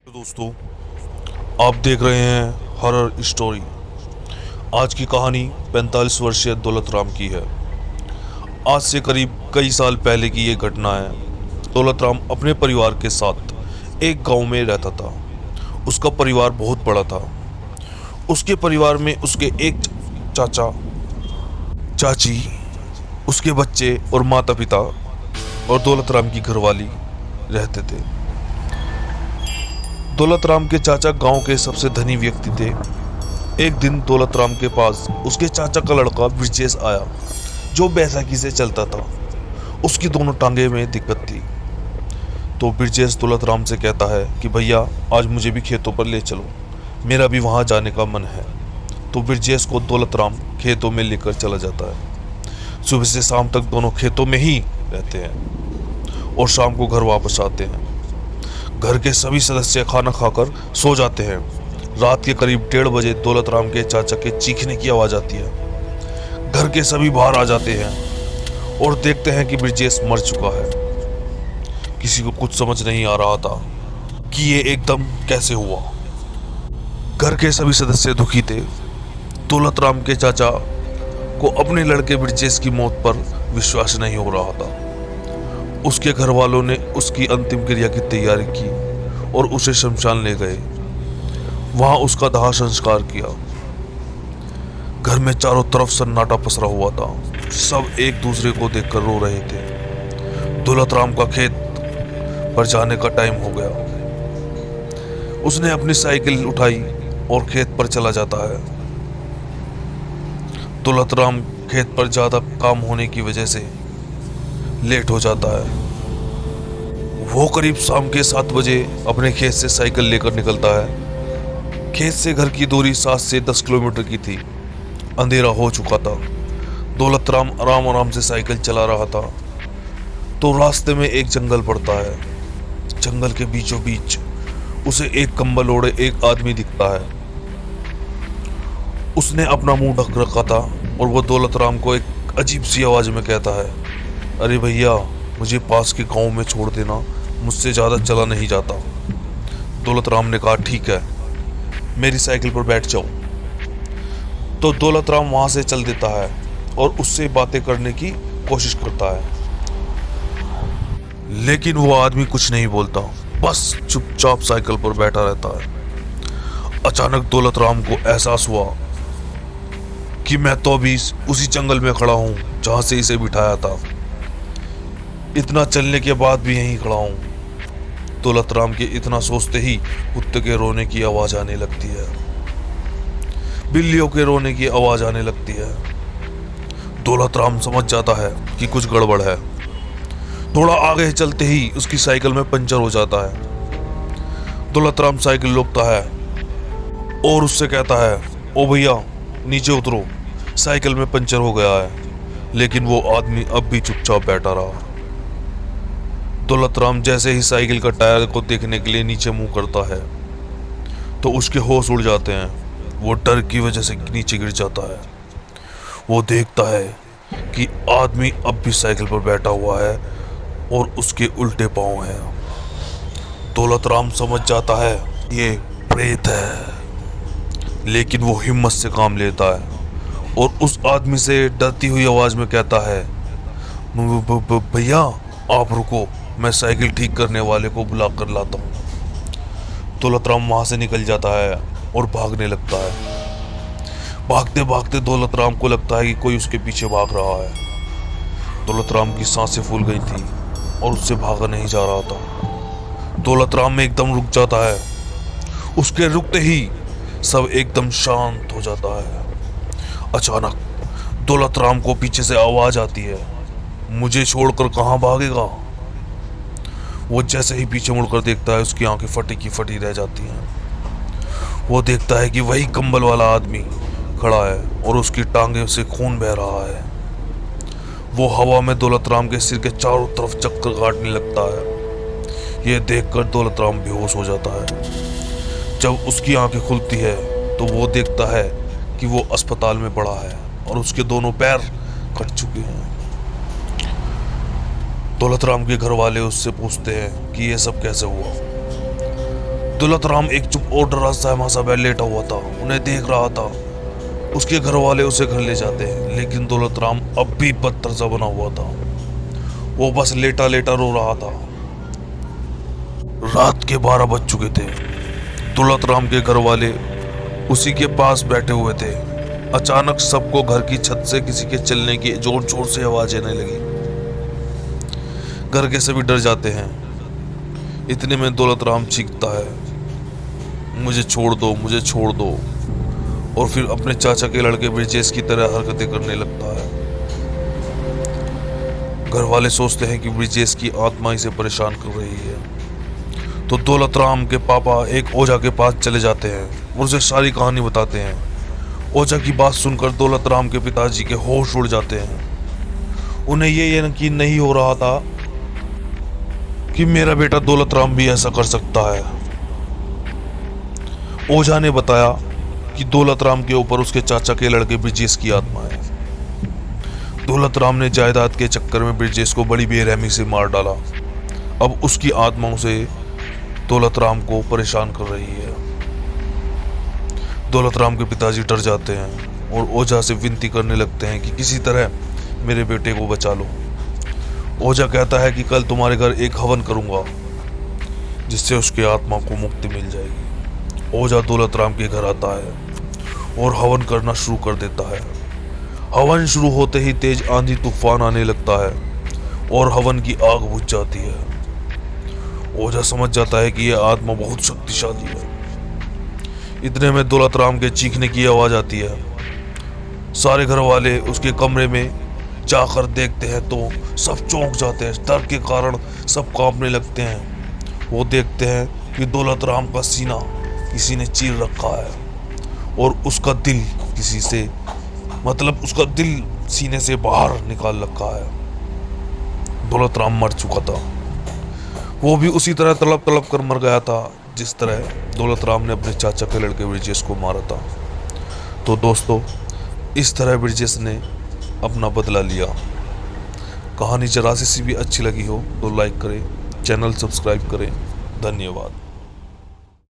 तो दोस्तों, आप देख रहे हैं हॉरर स्टोरी। आज की कहानी 45 वर्षीय दौलत राम की है। आज से करीब कई साल पहले की ये घटना है। दौलत राम अपने परिवार के साथ एक गांव में रहता था। उसका परिवार बहुत बड़ा था। उसके परिवार में उसके एक चाचा, चाची, उसके बच्चे और माता पिता और दौलत राम की घरवाली रहते थे। दौलत राम के चाचा गांव के सबसे धनी व्यक्ति थे। एक दिन दौलत राम के पास उसके चाचा का लड़का ब्रजेश आया, जो बैसाखी से चलता था। उसकी दोनों टांगे में दिक्कत थी। तो ब्रजेश दौलत राम से कहता है कि भैया, आज मुझे भी खेतों पर ले चलो, मेरा भी वहां जाने का मन है। तो ब्रजेश को दौलत राम खेतों में लेकर चला जाता है। सुबह से शाम तक दोनों खेतों में ही रहते हैं और शाम को घर वापस आते हैं। घर के सभी सदस्य खाना खाकर सो जाते हैं। रात के करीब 1:30 बजे दौलत राम के चाचा के चीखने की आवाज आती है। घर के सभी बाहर आ जाते हैं और देखते हैं कि ब्रजेश मर चुका है। किसी को कुछ समझ नहीं आ रहा था कि ये एकदम कैसे हुआ। घर के सभी सदस्य दुखी थे। दौलत राम के चाचा को अपने लड़के ब्रजेश की मौत पर विश्वास नहीं हो रहा था। उसके घर वालों ने उसकी अंतिम क्रिया की तैयारी की और उसे शमशान ले गए। वहां उसका दाह संस्कार किया। घर में चारों तरफ सन्नाटा पसरा हुआ था। सब एक दूसरे को देखकर रो रहे थे। दौलत राम का खेत पर जाने का टाइम हो गया। उसने अपनी साइकिल उठाई और खेत पर चला जाता है। दौलत राम खेत पर ज्यादा काम होने की वजह से लेट हो जाता है। वो करीब शाम के 7 बजे अपने खेत से साइकिल लेकर निकलता है। खेत से घर की दूरी 7 से 10 किलोमीटर की थी। अंधेरा हो चुका था। दौलत राम आराम आराम से साइकिल चला रहा था तो रास्ते में एक जंगल पड़ता है। जंगल के बीचों बीच उसे एक कंबल ओढ़े एक आदमी दिखता है। उसने अपना मुंह ढक रखा था और वो दौलत राम को एक अजीब सी आवाज में कहता है, अरे भैया, मुझे पास के गांव में छोड़ देना, मुझसे ज़्यादा चला नहीं जाता। दौलत राम ने कहा, ठीक है, मेरी साइकिल पर बैठ जाओ। तो दौलत राम वहां से चल देता है और उससे बातें करने की कोशिश करता है, लेकिन वो आदमी कुछ नहीं बोलता, बस चुपचाप साइकिल पर बैठा रहता है। अचानक दौलत राम को एहसास हुआ कि मैं तो अभी उसी जंगल में खड़ा हूं जहां से इसे बिठाया था। इतना चलने के बाद भी यहीं खड़ा हूं। दौलत राम के इतना सोचते ही कुत्ते के रोने की आवाज आने लगती है। बिल्लियों के रोने की आवाज आने लगती है। दौलत राम समझ जाता है कि कुछ गड़बड़ है। थोड़ा आगे चलते ही उसकी साइकिल में पंचर हो जाता है। दौलत राम साइकिल रोकता है और उससे कहता है, ओ भैया, नीचे उतरो, साइकिल में पंचर हो गया है। लेकिन वो आदमी अब भी चुपचाप बैठा रहा। दौलत राम जैसे ही साइकिल का टायर को देखने के लिए नीचे मुंह करता है तो उसके होश उड़ जाते हैं। वो डर की वजह से नीचे गिर जाता है। वो देखता है कि आदमी अब भी साइकिल पर बैठा हुआ है और उसके उल्टे पांव हैं। दौलत राम समझ जाता है ये प्रेत है, लेकिन वो हिम्मत से काम लेता है और उस आदमी से डरती हुई आवाज में कहता है, भैया, आप रुको, मैं साइकिल ठीक करने वाले को बुला कर लाता हूँ। दौलत राम वहां से निकल जाता है और भागने लगता है। भागते भागते दौलत राम को लगता है कि कोई उसके पीछे भाग रहा है। दौलत राम की सांसें फूल गई थी और उससे भागा नहीं जा रहा था। दौलत राम में एकदम रुक जाता है। उसके रुकते ही सब एकदम शांत हो जाता है। अचानक दौलत राम को पीछे से आवाज आती है, मुझे छोड़कर कहाँ भागेगा। वो जैसे ही पीछे मुड़कर देखता है, उसकी आंखें फटी की फटी रह जाती हैं। वो देखता है कि वही कंबल वाला आदमी खड़ा है और उसकी टांगे से खून बह रहा है। वो हवा में दौलत राम के सिर के चारों तरफ चक्कर काटने लगता है। ये देखकर दौलत राम बेहोश हो जाता है। जब उसकी आंखें खुलती है तो वो देखता है कि वो अस्पताल में पड़ा है और उसके दोनों पैर कट चुके हैं। दौलत राम के घर वाले उससे पूछते हैं कि ये सब कैसे हुआ। दौलत राम एक चुप और डरा सहमा सा बैठ लेटा हुआ था, उन्हें देख रहा था। उसके घर वाले उसे घर ले जाते हैं, लेकिन दौलत राम अब भी पत्थर सा बना हुआ था। वो बस लेटा लेटा रो रहा था। रात के 12 बज चुके थे। दौलत राम के घर वाले उसी के पास बैठे हुए थे। अचानक सबको घर की छत से किसी के चलने की जोर जोर से आवाज आने लगी। घर के सभी डर जाते हैं। इतने में दौलत राम चीखता है, मुझे छोड़ दो, मुझे छोड़ दो, और फिर अपने चाचा के लड़के ब्रिजेश की तरह हरकतें करने लगता है। घर वाले सोचते हैं कि ब्रिजेश की आत्मा इसे परेशान कर रही है, तो दौलत राम के पापा एक ओझा के पास चले जाते हैं और उसे सारी कहानी बताते हैं। ओझा की बात सुनकर दौलत राम के पिताजी के होश उड़ जाते हैं। उन्हें ये यकीन नहीं हो रहा था कि मेरा बेटा दौलत राम भी ऐसा कर सकता है। ओझा ने बताया कि दौलत राम के ऊपर उसके चाचा के लड़के ब्रिजेश की आत्मा है। दौलत राम ने जायदाद के चक्कर में ब्रिजेश को बड़ी बेरहमी से मार डाला। अब उसकी आत्मा उसे दौलत राम को परेशान कर रही है। दौलत राम के पिताजी डर जाते हैं और ओझा से विनती करने लगते हैं कि किसी तरह मेरे बेटे को बचा लो। ओझा कहता है कि कल तुम्हारे घर एक हवन करूंगा, जिससे उसकी आत्मा को मुक्ति मिल जाएगी। ओझा दौलत राम के घर आता है और हवन करना शुरू कर देता है। हवन शुरू होते ही तेज आंधी तूफान आने लगता है और हवन की आग बुझ जाती है। ओझा समझ जाता है कि यह आत्मा बहुत शक्तिशाली है। इतने में दौलत राम के चीखने की आवाज आती है। सारे घर वाले उसके कमरे में जाकर देखते हैं तो सब चौंक जाते हैं। डर के कारण सब कांपने लगते हैं। वो देखते हैं कि दौलत राम का सीना किसी ने चीर रखा है और उसका दिल उसका दिल सीने से बाहर निकाल रखा है। दौलत राम मर चुका था। वो भी उसी तरह तड़प तड़प कर मर गया था जिस तरह दौलत राम ने अपने चाचा के लड़के ब्रिजेश को मारा था। तो दोस्तों, इस तरह ब्रिजेश ने अपना बदला लिया। कहानी जरा सी भी अच्छी लगी हो तो लाइक करें, चैनल सब्सक्राइब करें। धन्यवाद।